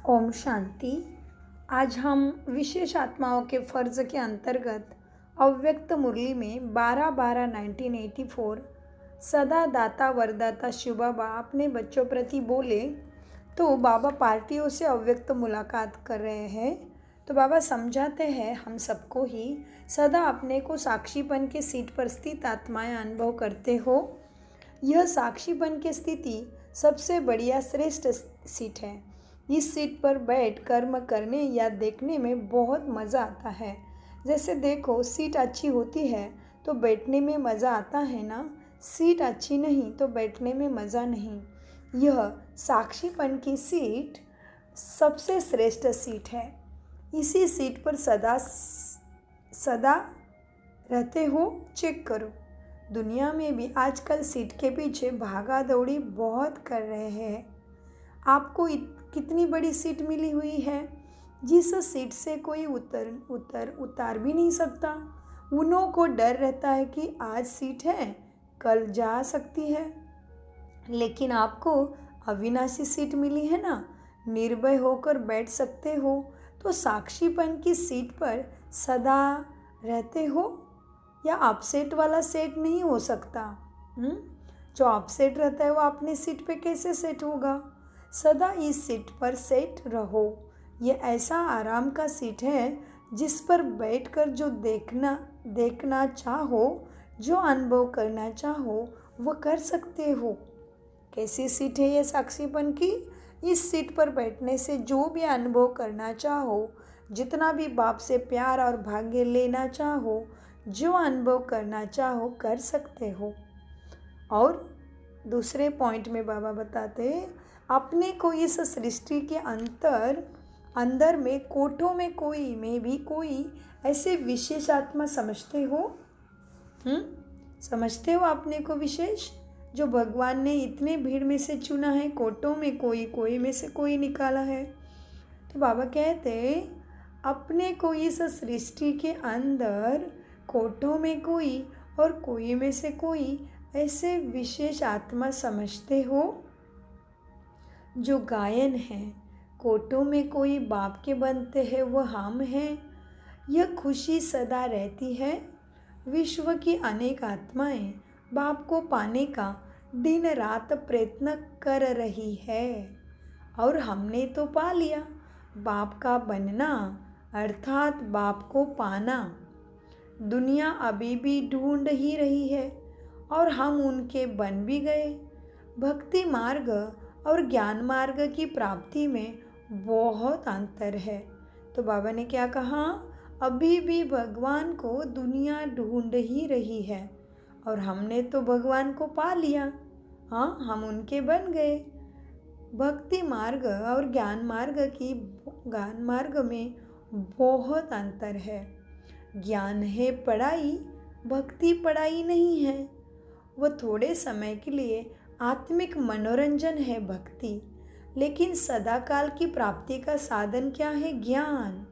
ओम शांति। आज हम विशेष आत्माओं के फर्ज के अंतर्गत अव्यक्त मुरली में 12/12/1984 सदा दाता वरदाता शिव बाबा अपने बच्चों प्रति बोले। तो बाबा पार्टियों से अव्यक्त मुलाकात कर रहे हैं। तो बाबा समझाते हैं हम सबको ही सदा अपने को साक्षीपन के सीट पर स्थित आत्माएं अनुभव करते हो। यह साक्षीपन की स्थिति सबसे बढ़िया श्रेष्ठ सीट है। इस सीट पर बैठ कर्म करने या देखने में बहुत मज़ा आता है। जैसे देखो, सीट अच्छी होती है तो बैठने में मज़ा आता है ना। सीट अच्छी नहीं तो बैठने में मज़ा नहीं। यह साक्षीपन की सीट सबसे श्रेष्ठ सीट है। इसी सीट पर सदा सदा रहते हो। चेक करो, दुनिया में भी आजकल सीट के पीछे भागा दौड़ी बहुत कर रहे हैं। आपको कितनी बड़ी सीट मिली हुई है जिस सीट से कोई उतार भी नहीं सकता। उन्हों को डर रहता है कि आज सीट है, कल जा सकती है। लेकिन आपको अविनाशी सीट मिली है ना, निर्भय होकर बैठ सकते हो। तो साक्षीपन की सीट पर सदा रहते हो। या अपसेट वाला सेट नहीं हो सकता। जो अपसेट रहता है वो अपनी सीट पे कैसे सेट होगा। सदा इस सीट पर सेट रहो। ये ऐसा आराम का सीट है जिस पर बैठकर जो देखना चाहो, जो अनुभव करना चाहो वो कर सकते हो। कैसी सीट है ये साक्षीपन की। इस सीट पर बैठने से जो भी अनुभव करना चाहो, जितना भी बाप से प्यार और भाग्य लेना चाहो, जो अनुभव करना चाहो कर सकते हो। और दूसरे पॉइंट में बाबा बताते, अपने को इस सृष्टि के अंदर में कोठों में कोई में भी कोई ऐसे विशेष आत्मा समझते हो। समझते हो अपने को विशेष, जो भगवान ने इतने भीड़ में से चुना है। कोटों में कोई में से कोई निकाला है। तो बाबा कहते, अपने को इस सृष्टि के अंदर कोटों में कोई और कोई में से कोई ऐसे विशेष आत्मा समझते हो जो गायन है। कोटों में कोई बाप के बनते हैं, वो हम हैं। यह खुशी सदा रहती है। विश्व की अनेक आत्माएं बाप को पाने का दिन रात प्रयत्न कर रही है और हमने तो पा लिया। बाप का बनना अर्थात बाप को पाना दुनिया अभी भी ढूंढ ही रही है और हम उनके बन भी गए। भक्ति मार्ग और ज्ञान मार्ग की प्राप्ति में बहुत अंतर है। तो बाबा ने क्या कहा, अभी भी भगवान को दुनिया ढूंढ ही रही है और हमने तो भगवान को पा लिया। हाँ, हम उनके बन गए। भक्ति मार्ग और ज्ञान मार्ग में बहुत अंतर है। ज्ञान है पढ़ाई, भक्ति पढ़ाई नहीं है। वह थोड़े समय के लिए आत्मिक मनोरंजन है भक्ति, लेकिन सदाकाल की प्राप्ति का साधन क्या है, ज्ञान।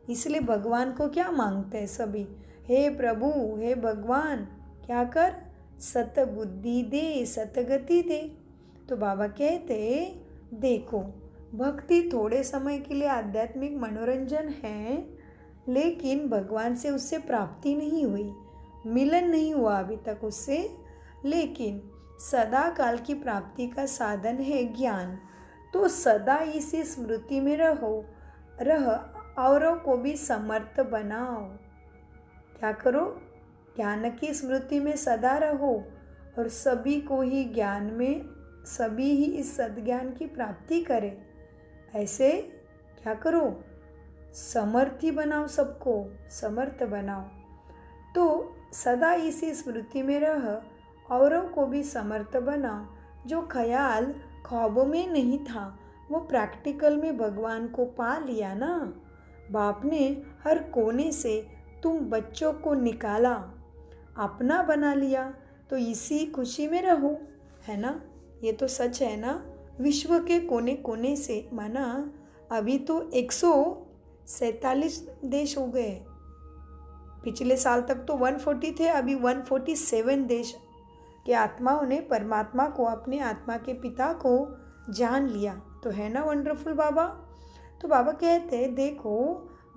इसलिए भगवान को क्या मांगते हैं सभी, हे प्रभु, हे भगवान, क्या कर, सतबुद्धि दे, सतगति दे। तो बाबा कहते, देखो, भक्ति थोड़े समय के लिए आध्यात्मिक मनोरंजन है, लेकिन भगवान से उससे प्राप्ति नहीं हुई, मिलन नहीं हुआ अभी तक उससे। लेकिन सदा काल की प्राप्ति का साधन है ज्ञान। तो सदा इसी स्मृति में रह औरों को भी समर्थ बनाओ। क्या करो, ज्ञान की स्मृति में सदा रहो और सभी को ही ज्ञान में, सभी ही इस सद्ज्ञान की प्राप्ति करें। ऐसे क्या करो, समर्थी बनाओ, सबको समर्थ बनाओ। तो सदा इसी स्मृति में रह औरों को भी समर्थ बना। जो ख्याल ख्वाबों में नहीं था वो प्रैक्टिकल में भगवान को पा लिया ना। बाप ने हर कोने से तुम बच्चों को निकाला, अपना बना लिया। तो इसी खुशी में रहो, है ना। ये तो सच है ना। विश्व के कोने कोने से, माना अभी तो 147 देश हो गए। पिछले साल तक तो 140 थे, अभी 147 देश के आत्माओं ने परमात्मा को, अपने आत्मा के पिता को जान लिया। तो है ना वंडरफुल बाबा। तो बाबा कहते देखो,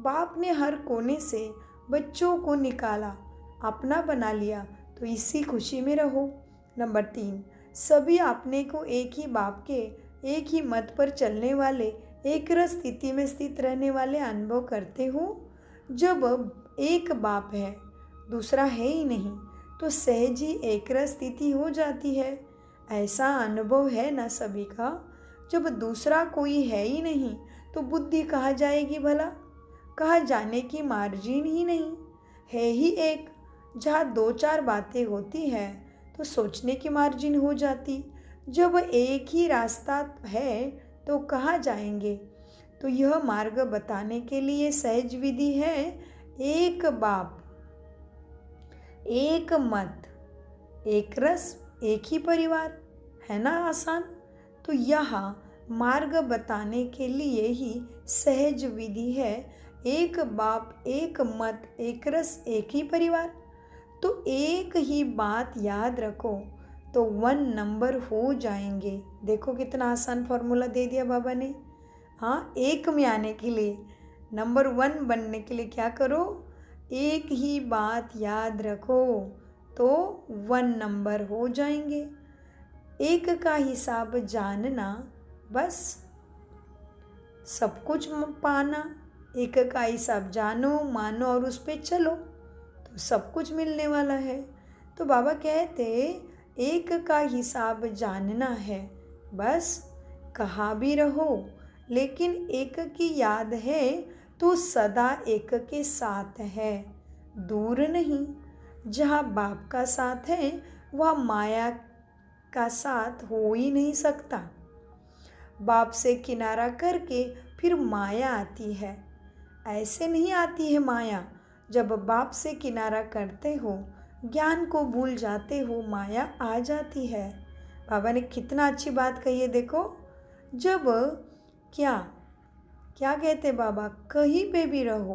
बाप ने हर कोने से बच्चों को निकाला, अपना बना लिया, तो इसी खुशी में रहो। नंबर 3, सभी अपने को एक ही बाप के, एक ही मत पर चलने वाले, एक रस स्थिति में स्थित रहने वाले अनुभव करते हो। जब एक बाप है, दूसरा है ही नहीं, तो सहज ही एक रस स्थिति हो जाती है। ऐसा अनुभव है ना सभी का। जब दूसरा कोई है ही नहीं, तो बुद्धि कहाँ जाएगी भला? कहाँ जाने की मार्जिन ही नहीं है। ही एक, जहाँ 2-4 बातें होती हैं तो सोचने की मार्जिन हो जाती। जब एक ही रास्ता है तो कहाँ जाएंगे? तो यह मार्ग बताने के लिए सहज विधि है, एक बाप, एक मत, एक रस, एक ही परिवार। है ना आसान? तो यहाँ मार्ग बताने के लिए ही सहज विधि है, एक बाप, एक मत, एक रस, एक ही परिवार। तो एक ही बात याद रखो तो 1 नंबर हो जाएंगे। देखो कितना आसान फॉर्मूला दे दिया बाबा ने। हाँ, एक में आने के लिए, नंबर 1 बनने के लिए क्या करो? एक ही बात याद रखो तो 1 नंबर हो जाएंगे। एक का हिसाब जानना, बस सब कुछ पाना। एक का हिसाब जानो, मानो और उस पर चलो तो सब कुछ मिलने वाला है। तो बाबा कहते एक का हिसाब जानना है, बस कहाँ भी रहो लेकिन एक की याद है तो सदा एक के साथ है, दूर नहीं। जहाँ बाप का साथ है वह माया का साथ हो ही नहीं सकता। बाप से किनारा करके फिर माया आती है, ऐसे नहीं आती है माया। जब बाप से किनारा करते हो, ज्ञान को भूल जाते हो, माया आ जाती है। बाबा ने कितना अच्छी बात कही है, देखो। जब क्या क्या कहते बाबा, कहीं पे भी रहो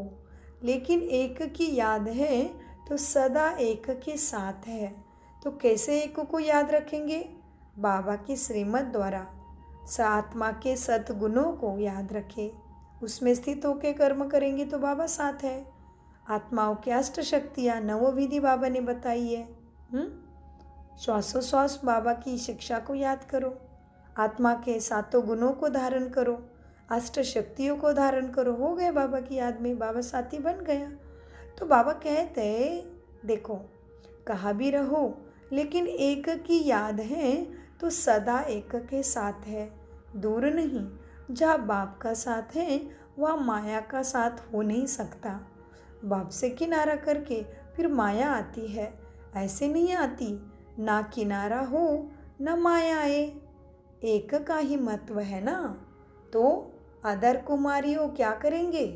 लेकिन एक की याद है तो सदा एक के साथ है। तो कैसे एक को याद रखेंगे? बाबा की श्रीमत द्वारा आत्मा के सद्गुणों को याद रखें, उसमें स्थित होकर कर्म करेंगे तो बाबा साथ है। आत्माओं की अष्ट शक्तियाँ, नवोविधि बाबा ने बताई है। श्वासोश्वास बाबा की शिक्षा को याद करो, आत्मा के 7 गुणों को धारण करो, अष्ट शक्तियों को धारण करो। हो गए बाबा की याद में, बाबा साथी बन गया। तो बाबा कहते देखो, कहाँ भी रहो लेकिन एक की याद है तो सदा एक के साथ है, दूर नहीं। जहाँ बाप का साथ है वह माया का साथ हो नहीं सकता। बाप से किनारा करके फिर माया आती है, ऐसे नहीं आती। ना किनारा हो न माया आए, एक का ही महत्व है ना। तो अदर कुमारियों क्या करेंगे?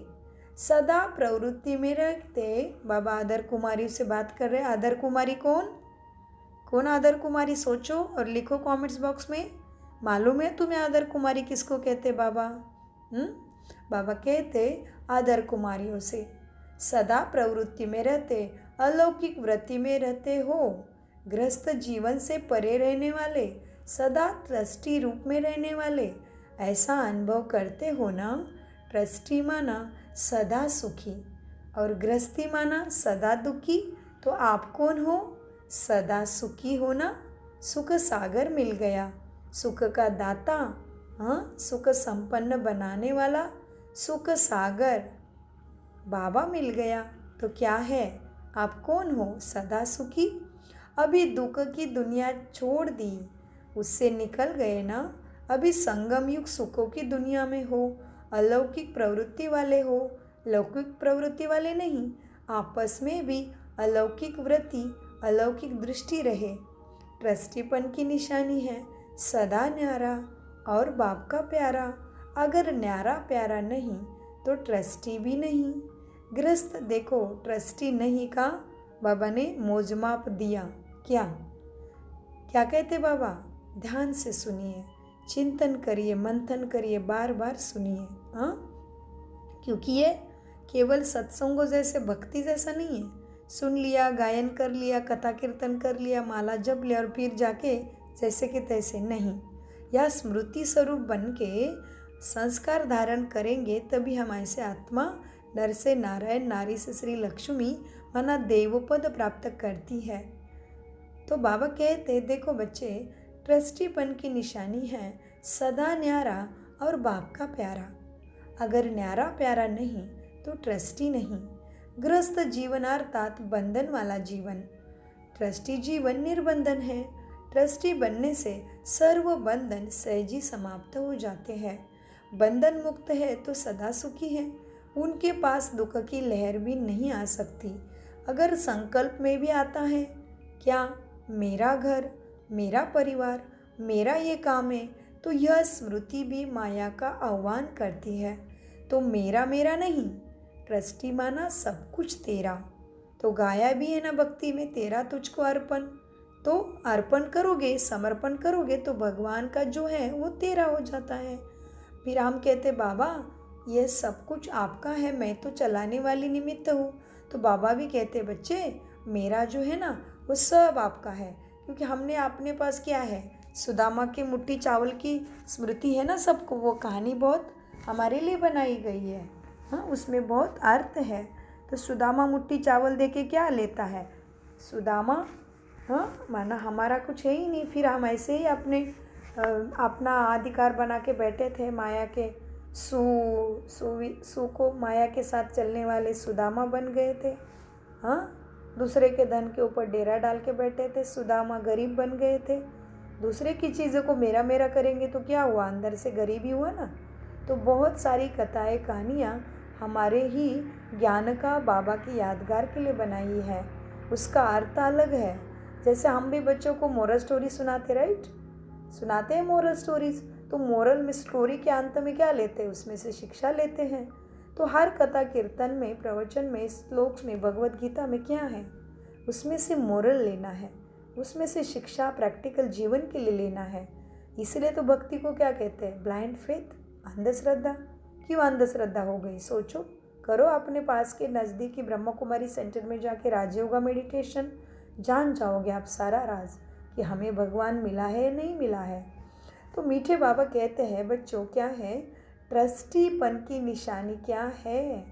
सदा प्रवृत्ति में रहते। बाबा अदर कुमारी से बात कर रहे हैं। अदर कुमारी कौन कौन? अदर कुमारी सोचो और लिखो कमेंट्स बॉक्स में। मालूम है तुम्हें अदर कुमारी किसको कहते बाबा? बाबा कहते अदर कुमारियों से सदा प्रवृत्ति में रहते, अलौकिक वृत्ति में रहते हो, गृहस्थ जीवन से परे रहने वाले, सदा ट्रस्टी रूप में रहने वाले, ऐसा अनुभव करते हो ना। ट्रस्टी माना सदा सुखी और गृहस्थी माना सदा दुखी। तो आप कौन हो? सदा सुखी हो ना। सुख सागर मिल गया, सुख का दाता, हाँ, सुख संपन्न बनाने वाला सुख सागर बाबा मिल गया। तो क्या है? आप कौन हो? सदा सुखी। अभी दुख की दुनिया छोड़ दी, उससे निकल गए ना। अभी संगम युग सुखों की दुनिया में हो, अलौकिक प्रवृत्ति वाले हो, लौकिक प्रवृत्ति वाले नहीं। आपस में भी अलौकिक वृत्ति, अलौकिक दृष्टि रहे। ट्रस्टीपन की निशानी है सदा न्यारा और बाप का प्यारा। अगर न्यारा प्यारा नहीं तो ट्रस्टी भी नहीं। गृहस्थ देखो ट्रस्टी नहीं का बाबा ने मोजमाप दिया। क्या क्या कहते बाबा? ध्यान से सुनिए, चिंतन करिए, मंथन करिए, बार बार सुनिए। हाँ, क्योंकि ये केवल सत्संगों जैसे भक्ति जैसा नहीं है। सुन लिया, गायन कर लिया, कथा कीर्तन कर लिया, माला जप लिया और फिर जाके जैसे कि तैसे नहीं। यह स्मृति स्वरूप बन के संस्कार धारण करेंगे तभी हम ऐसे आत्मा नर से नारायण, नारी से श्री लक्ष्मी माना देवपद प्राप्त करती है। तो बाबा कहते देखो बच्चे, ट्रस्टीपन की निशानी है सदा न्यारा और बाप का प्यारा। अगर न्यारा प्यारा नहीं तो ट्रस्टी नहीं। गृहस्थ जीवन अर्थात बंधन वाला जीवन। ट्रस्टी जीवन निर्बंधन है। ट्रस्टी बनने से सर्व बंधन सहजी समाप्त हो जाते हैं। बंधन मुक्त है तो सदा सुखी है। उनके पास दुख की लहर भी नहीं आ सकती। अगर संकल्प में भी आता है क्या मेरा घर, मेरा परिवार, मेरा ये काम है, तो यह स्मृति भी माया का आह्वान करती है। तो मेरा मेरा नहीं, ट्रस्टी माना सब कुछ तेरा। तो गाया भी है ना भक्ति में, तेरा तुझको अर्पण। तो अर्पण करोगे, समर्पण करोगे तो भगवान का जो है वो तेरा हो जाता है। फिर हम कहते बाबा ये सब कुछ आपका है, मैं तो चलाने वाली निमित्त हूँ। तो बाबा भी कहते बच्चे मेरा जो है ना वो सब आपका है, क्योंकि हमने अपने पास क्या है, सुदामा की मुट्ठी चावल की स्मृति है ना सबको। वो कहानी बहुत हमारे लिए बनाई गई है, हाँ, उसमें बहुत अर्थ है। तो सुदामा मुट्ठी चावल दे के क्या लेता है, सुदामा हाँ माना हमारा कुछ है ही नहीं। फिर हम ऐसे ही अपना अधिकार बना के बैठे थे। माया के सू को माया के साथ चलने वाले सुदामा बन गए थे। हाँ, दूसरे के धन के ऊपर डेरा डाल के बैठे थे। सुदामा गरीब बन गए थे। दूसरे की चीज़ों को मेरा मेरा करेंगे तो क्या हुआ, अंदर से गरीबी हुआ ना। तो बहुत सारी कथाएं कहानियाँ हमारे ही ज्ञान का बाबा की यादगार के लिए बनाई है। उसका अर्थ अलग है। जैसे हम भी बच्चों को मोरल स्टोरी सुनाते, राइट, सुनाते हैं मोरल स्टोरीज। तो मोरल में स्टोरी के अंत में क्या लेते हैं, उसमें से शिक्षा लेते हैं। तो हर कथा कीर्तन में, प्रवचन में, श्लोक में, भगवत गीता में क्या है, उसमें से मोरल लेना है, उसमें से शिक्षा प्रैक्टिकल जीवन के लिए लेना है। इसलिए तो भक्ति को क्या कहते हैं, ब्लाइंड फेथ, अंधश्रद्धा। क्यों अंधश्रद्धा हो गई, सोचो, करो अपने पास के नज़दीकी ब्रह्म कुमारी सेंटर में जाके राजयोगा मेडिटेशन, जान जाओगे आप सारा राज कि हमें भगवान मिला है या नहीं मिला है। तो मीठे बाबा कहते हैं बच्चों क्या है, ट्रस्टीपन की निशानी क्या है,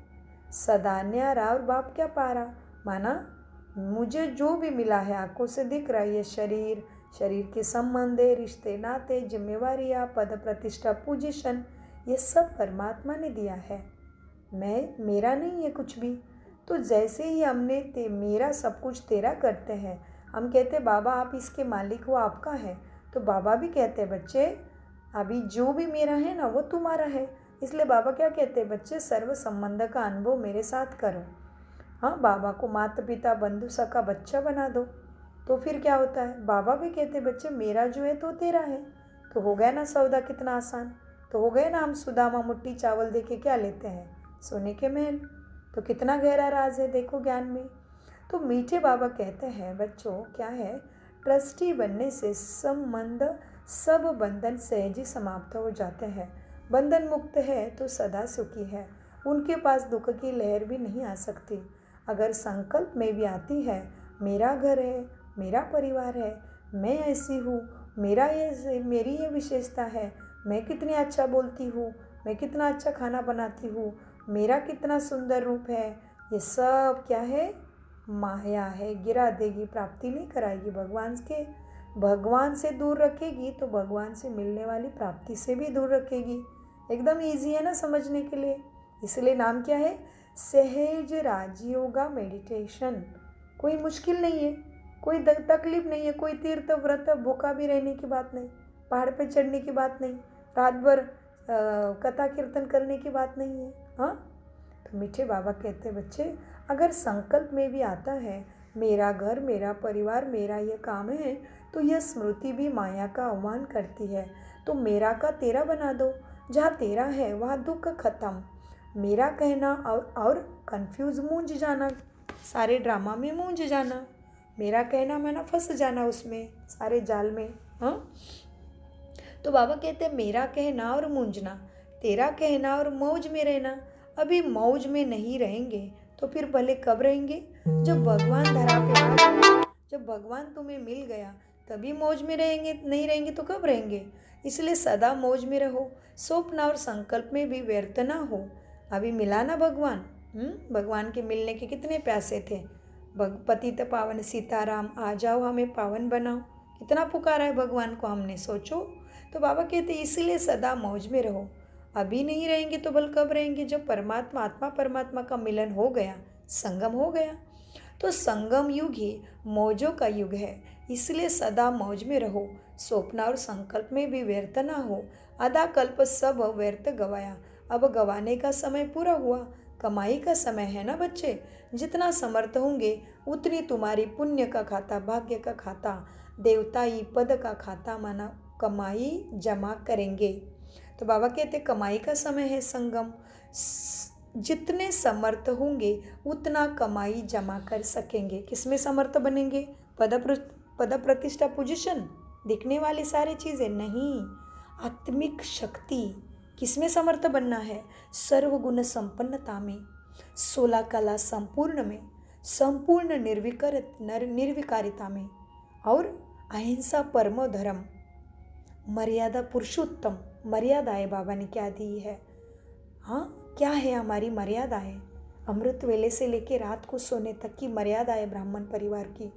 सदा न्यारा और बाप क्या पारा। माना मुझे जो भी मिला है, आंखों से दिख रहा है, ये शरीर, शरीर के संबंध, रिश्ते नाते, जिम्मेवारियाँ, पद प्रतिष्ठा, पोजीशन, ये सब परमात्मा ने दिया है। मेरा नहीं है कुछ भी। तो जैसे ही हमने मेरा सब कुछ तेरा करते हैं, हम कहते बाबा आप इसके मालिक हो, आपका है। तो बाबा भी कहते हैं बच्चे अभी जो भी मेरा है ना वो तुम्हारा है। इसलिए बाबा क्या कहते हैं बच्चे, सर्व संबंध का अनुभव मेरे साथ करो। हाँ, बाबा को माता पिता बंधु सखा बच्चा बना दो। तो फिर क्या होता है, बाबा भी कहते बच्चे मेरा जो है तो तेरा है। तो हो गया ना सौदा कितना आसान। तो हो गया ना, हम सुदामा मुट्ठी चावल दे के क्या लेते हैं, सोने के महल। तो कितना गहरा राज है देखो ज्ञान में। तो मीठे बाबा कहते हैं बच्चों क्या है, ट्रस्टी बनने से संबंध सब बंधन सहजी समाप्त हो जाते हैं। बंधन मुक्त है तो सदा सुखी है। उनके पास दुख की लहर भी नहीं आ सकती। अगर संकल्प में भी आती है मेरा घर है, मेरा परिवार है, मैं ऐसी हूँ, मेरी ये विशेषता है, मैं कितनी अच्छा बोलती हूँ, मैं कितना अच्छा खाना बनाती हूँ, मेरा कितना सुंदर रूप है, ये सब क्या है, माया है, गिरा देगी, प्राप्ति नहीं कराएगी भगवान से दूर रखेगी तो भगवान से मिलने वाली प्राप्ति से भी दूर रखेगी। एकदम इजी है ना समझने के लिए। इसलिए नाम क्या है, सहज राजयोगा मेडिटेशन। कोई मुश्किल नहीं है, कोई तकलीफ नहीं है, कोई तीर्थ व्रत भूखा भी रहने की बात नहीं, पहाड़ पे चढ़ने की बात नहीं, रात भर कथा कीर्तन करने की बात नहीं है। हाँ, तो मीठे बाबा कहते बच्चे अगर संकल्प में भी आता है मेरा घर, मेरा परिवार, मेरा ये काम है, तो यह स्मृति भी माया का आह्वान करती है। तो मेरा का तेरा बना दो। जहाँ तेरा है वहाँ दुख खत्म। मेरा कहना और कंफ्यूज मूंझ जाना, सारे ड्रामा में मूंझ जाना, मेरा कहना मैंने फंस जाना उसमें सारे जाल में। हाँ, तो बाबा कहते हैं मेरा कहना और मूंझना, तेरा कहना और मौज में रहना। अभी मौज में नहीं रहेंगे तो फिर भले कब रहेंगे, जब भगवान धरा पे आ गए, जब भगवान तुम्हें मिल गया तभी मौज में रहेंगे, नहीं रहेंगे तो कब रहेंगे। इसलिए सदा मौज में रहो, स्वप्न और संकल्प में भी व्यर्थ ना हो। अभी मिला ना भगवान, भगवान के मिलने के कितने प्यासे थे। पतित पावन सीताराम आ जाओ हमें पावन बनाओ, इतना पुकारा है भगवान को हमने, सोचो। तो बाबा कहते इसलिए सदा मौज में रहो। अभी नहीं रहेंगे तो भल कब रहेंगे, जब परमात्मा आत्मा परमात्मा का मिलन हो गया, संगम हो गया। तो संगम युग ही मौजों का युग है, इसलिए सदा मौज में रहो, स्वप्न और संकल्प में भी व्यर्थ ना हो। आधा कल्प सब व्यर्थ गवाया, अब गवाने का समय पूरा हुआ। कमाई का समय है ना बच्चे, जितना समर्थ होंगे उतनी तुम्हारी पुण्य का खाता, भाग्य का खाता, देवताई पद का खाता माना कमाई जमा करेंगे। तो बाबा कहते कमाई का समय है संगम, जितने समर्थ होंगे उतना कमाई जमा कर सकेंगे। किसमें समर्थ बनेंगे? पद प्रतिष्ठा पोजीशन दिखने वाली सारी चीज़ें नहीं, आत्मिक शक्ति। किसमें समर्थ बनना है? सर्वगुण संपन्नता में, 16 कला संपूर्ण में, संपूर्ण निर्विकारिता में, और अहिंसा परमो धर्म, मर्यादा पुरुषोत्तम। मर्यादा है बाबा ने क्या दी है? हाँ, क्या है हमारी मर्यादा है? अमृत वेले से लेके रात को सोने तक की मर्यादा है ब्राह्मण परिवार की,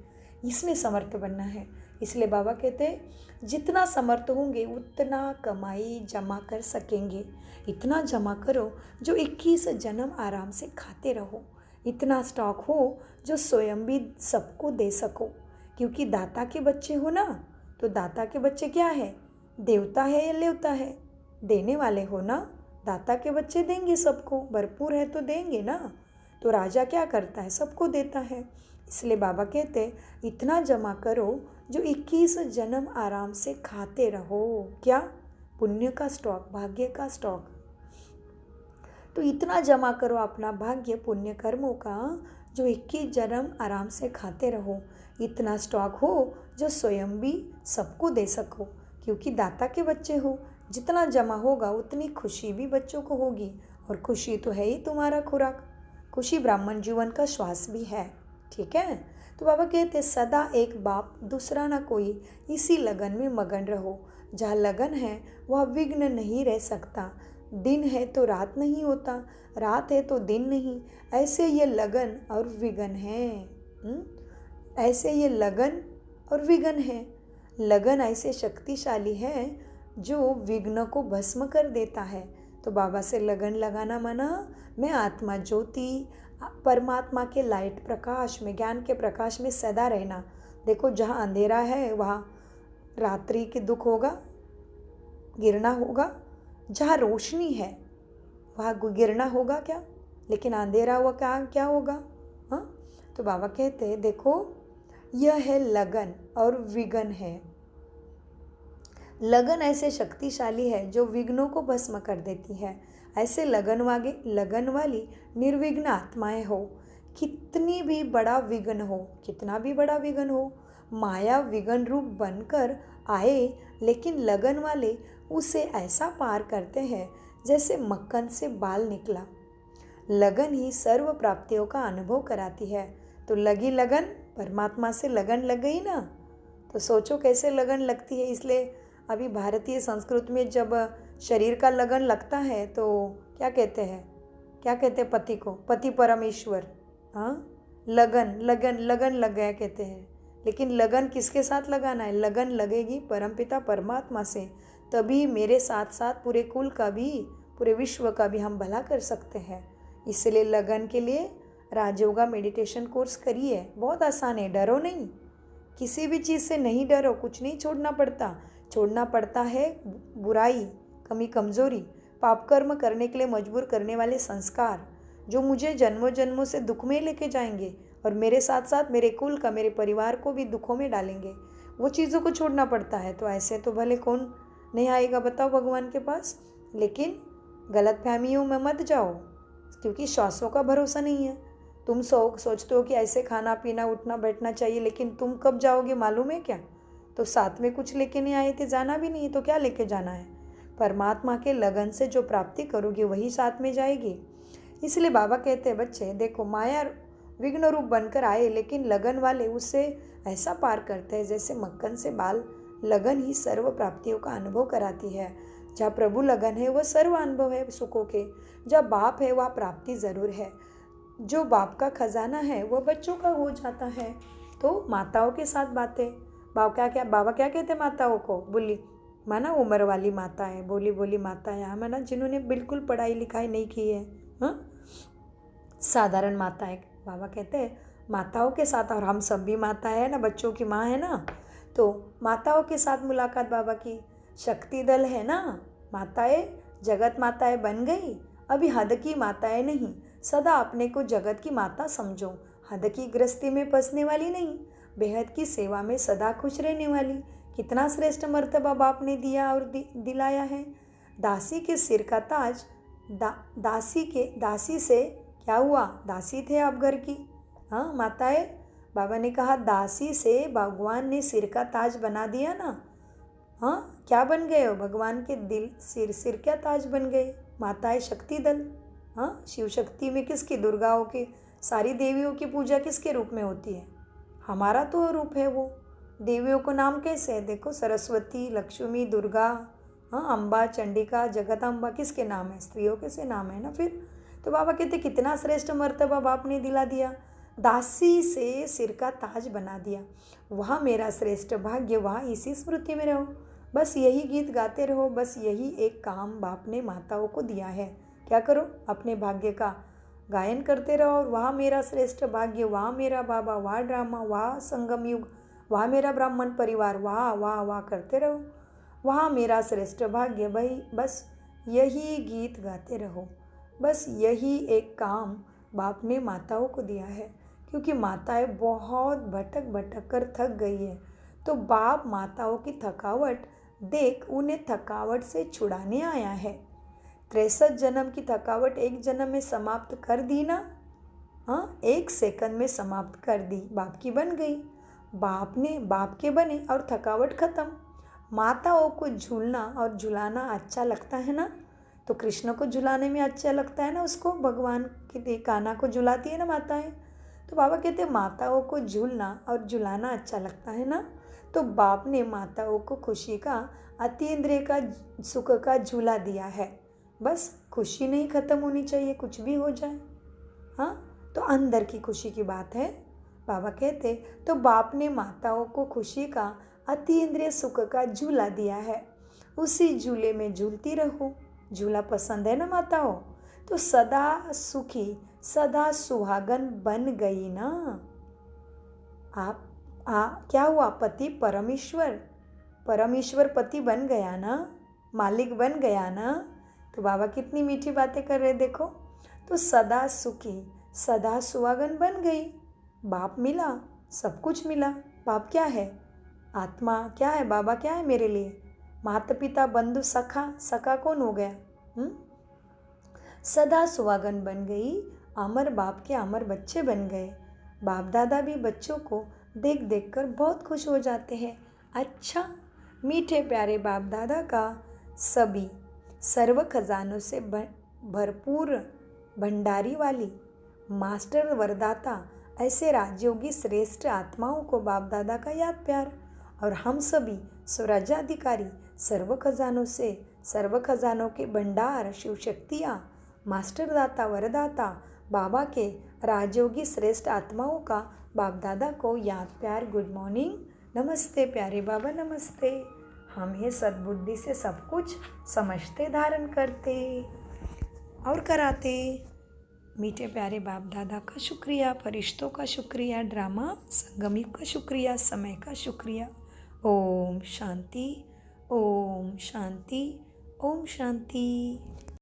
इसमें समर्थ बनना है। इसलिए बाबा कहते हैं जितना समर्थ होंगे उतना कमाई जमा कर सकेंगे। इतना जमा करो जो 21 जन्म आराम से खाते रहो, इतना स्टॉक हो जो स्वयं भी सबको दे सको। क्योंकि दाता के बच्चे हो ना, तो दाता के बच्चे क्या है? देवता है या लेवता है? देने वाले हो ना। दाता के बच्चे देंगे सबको, भरपूर है तो देंगे ना। तो राजा क्या करता है? सबको देता है। इसलिए बाबा कहते इतना जमा करो जो 21 जन्म आराम से खाते रहो। क्या? पुण्य का स्टॉक, भाग्य का स्टॉक। तो इतना जमा करो अपना भाग्य पुण्य कर्मों का जो 21 जन्म आराम से खाते रहो। इतना स्टॉक हो जो स्वयं भी सबको दे सको, क्योंकि दाता के बच्चे हो। जितना जमा होगा उतनी खुशी भी बच्चों को होगी, और खुशी तो है ही तुम्हारा खुराक। खुशी ब्राह्मण जीवन का श्वास भी है। ठीक है। तो बाबा कहते सदा एक बाप दूसरा ना कोई, इसी लगन में मगन रहो। जहाँ लगन है वह विघ्न नहीं रह सकता। दिन है तो रात नहीं होता, रात है तो दिन नहीं। ऐसे ये लगन और विघ्न है। ऐसे ये लगन और विघ्न है। लगन ऐसे शक्तिशाली है जो विघ्न को भस्म कर देता है। तो बाबा से लगन लगाना माना मैं आत्मा ज्योति परमात्मा के लाइट प्रकाश में, ज्ञान के प्रकाश में सदा रहना। देखो जहाँ अंधेरा है वहाँ रात्रि के दुख होगा, गिरना होगा। जहाँ रोशनी है वहाँ गिरना होगा क्या? लेकिन अंधेरा हुआ क्या होगा? हाँ। तो बाबा कहते हैं देखो यह है लगन और विघ्न है। लगन ऐसे शक्तिशाली है जो विघ्नों को भस्म कर देती है। ऐसे लगन वाली निर्विघ्न आत्माएं हो। कितनी भी बड़ा विघ्न हो, कितना भी बड़ा विघ्न हो, माया विघ्न रूप बनकर आए, लेकिन लगन वाले उसे ऐसा पार करते हैं जैसे मक्खन से बाल निकला। लगन ही सर्व प्राप्तियों का अनुभव कराती है। तो लगी लगन, परमात्मा से लगन लग गई ना, तो सोचो कैसे लगन लगती है। इसलिए अभी भारतीय संस्कृति में जब शरीर का लगन लगता है तो क्या कहते हैं? क्या कहते हैं पति को? पति परमेश्वर। हाँ, लगन लगन लगन लग गया कहते हैं। लेकिन लगन किसके साथ लगाना है? लगन लगेगी परमपिता परमात्मा से, तभी मेरे साथ साथ पूरे कुल का भी, पूरे विश्व का भी हम भला कर सकते हैं। इसलिए लगन के लिए राजयोगा मेडिटेशन कोर्स करिए, बहुत आसान है। डरो नहीं, किसी भी चीज़ से नहीं डरो, कुछ नहीं छोड़ना पड़ता। छोड़ना पड़ता है बुराई, कमी, कमज़ोरी, पाप कर्म करने के लिए मजबूर करने वाले संस्कार, जो मुझे जन्मों जन्मों से दुख में लेके जाएंगे और मेरे साथ साथ मेरे कुल का, मेरे परिवार को भी दुखों में डालेंगे। वो चीज़ों को छोड़ना पड़ता है। तो ऐसे तो भले कौन नहीं आएगा बताओ भगवान के पास। लेकिन गलतफहमियों में मत जाओ, क्योंकि श्वासों का भरोसा नहीं है। तुम सोचते हो कि ऐसे खाना पीना उठना बैठना चाहिए, लेकिन तुम कब जाओगे मालूम है क्या? तो साथ में कुछ लेके नहीं आए थे, जाना भी नहीं, तो क्या लेके जाना है? परमात्मा के लगन से जो प्राप्ति करोगे वही साथ में जाएगी। इसलिए बाबा कहते हैं बच्चे देखो, माया विघ्न रूप बनकर आए, लेकिन लगन वाले उससे ऐसा पार करते हैं जैसे मक्खन से बाल लगन ही सर्व प्राप्तियों का अनुभव कराती है। जहाँ प्रभु लगन है वह सर्व अनुभव है सुखों के। जहाँ बाप है वह प्राप्ति ज़रूर है। जो बाप का खजाना है वह बच्चों का हो जाता है। तो माताओं के साथ बातें, बाबा क्या कहते माताओं को? बुल्ली माना उम्र वाली माता है, बोली बोली माता है, माना जिन्होंने बिल्कुल पढ़ाई लिखाई नहीं की है, हाँ, साधारण माता है। बाबा कहते हैं माताओं के साथ, और हम सब भी माता है ना, बच्चों की माँ है ना, तो माताओं के साथ मुलाकात बाबा की। शक्ति दल है ना, माताएं जगत माताएं बन गई, अभी हद की माताएं नहीं। सदा अपने को जगत की माता समझो, हद की गृहस्थी में फंसने वाली नहीं, बेहद की सेवा में सदा खुश रहने वाली। कितना श्रेष्ठ मर्तबा बाप ने दिया और दिलाया है। दासी के सिर का ताज, दासी से क्या हुआ? दासी थे आप घर की, हाँ माताएं। बाबा ने कहा दासी से भगवान ने सिर का ताज बना दिया ना, हाँ क्या बन गए हो? भगवान के दिल सिर क्या ताज बन गए। माताएं शक्ति दल, हाँ शिव शक्ति में किसकी? दुर्गाओं की, सारी देवियों की पूजा किसके रूप में होती है? हमारा तो रूप है वो। देवियों को नाम कैसे है? देखो सरस्वती, लक्ष्मी, दुर्गा, हाँ अम्बा, चंडिका, जगदम्बा किसके नाम है? स्त्रियों के से नाम है ना। फिर तो बाबा कहते कितना श्रेष्ठ मर्तबा बाप ने दिला दिया, दासी से सिर का ताज बना दिया। वहाँ मेरा श्रेष्ठ भाग्य, वहाँ इसी स्मृति में रहो, बस यही गीत गाते रहो, बस यही एक काम बाप ने माताओं को दिया है। क्या करो? अपने भाग्य का गायन करते रहो। और वहाँ मेरा श्रेष्ठ भाग्य, वहाँ मेरा बाबा, वहाँ ड्रामा, वहाँ संगम युग, वहाँ मेरा ब्राह्मण परिवार, वाह वाह वाह करते रहो। वहाँ मेरा श्रेष्ठ भाग्य, भाई बस यही गीत गाते रहो, बस यही एक काम बाप ने माताओं को दिया है। क्योंकि माताएं बहुत भटक भटक कर थक गई है, तो बाप माताओं की थकावट देख उन्हें थकावट से छुड़ाने आया है। 63 जन्म की थकावट एक जन्म में समाप्त कर दी ना, हाँ 1 सेकंड में समाप्त कर दी, बाप की बन गई। बाप के बने और थकावट खत्म। माताओं को झूलना और झुलाना अच्छा लगता है ना, तो कृष्ण को झुलाने में अच्छा लगता है ना, उसको भगवान के कान्हा को झुलाती है ना माताएं। तो बाबा कहते हैं माताओं को झूलना और झुलाना अच्छा लगता है ना, तो बाप ने माताओं को खुशी का, अतीन्द्रिय का, सुख का झूला दिया है। बस खुशी नहीं ख़त्म होनी चाहिए, कुछ भी हो जाए, हाँ तो अंदर की खुशी की बात है। बाबा कहते तो बाप ने माताओं को खुशी का, अतीन्द्रिय सुख का झूला दिया है, उसी झूले में झूलती रहो। झूला पसंद है ना माताओं, तो सदा सुखी, सदा सुहागन बन गई ना आप। क्या हुआ? पति परमेश्वर पति बन गया ना, मालिक बन गया ना। तो बाबा कितनी मीठी बातें कर रहे देखो। तो सदा सुखी, सदा सुहागन बन गई। बाप मिला, सब कुछ मिला। बाप क्या है? आत्मा क्या है? बाबा क्या है मेरे लिए? माता पिता, बंधु, सखा कौन हो गया? सदा सुहागन बन गई, अमर बाप के अमर बच्चे बन गए। बाप दादा भी बच्चों को देख देख कर बहुत खुश हो जाते हैं। अच्छा, मीठे प्यारे बाप दादा का सभी सर्व खजानों से भरपूर भंडारी वाली मास्टर वरदाता ऐसे राजयोगी श्रेष्ठ आत्माओं को बाप दादा का याद प्यार। और हम सभी स्वराज्याधिकारी सर्व खजानों के भंडार, शिव शक्तियाँ, मास्टर दाता, वरदाता, बाबा के राजयोगी श्रेष्ठ आत्माओं का बाप दादा को याद प्यार। गुड मॉर्निंग, नमस्ते प्यारे बाबा, नमस्ते। हम ये सद्बुद्धि से सब कुछ समझते, धारण करते और कराते। मीठे प्यारे बाप दादा का शुक्रिया, फरिश्तों का शुक्रिया, ड्रामा संगमी का शुक्रिया, समय का शुक्रिया। ओम शांति, ओम शांति, ओम शांति।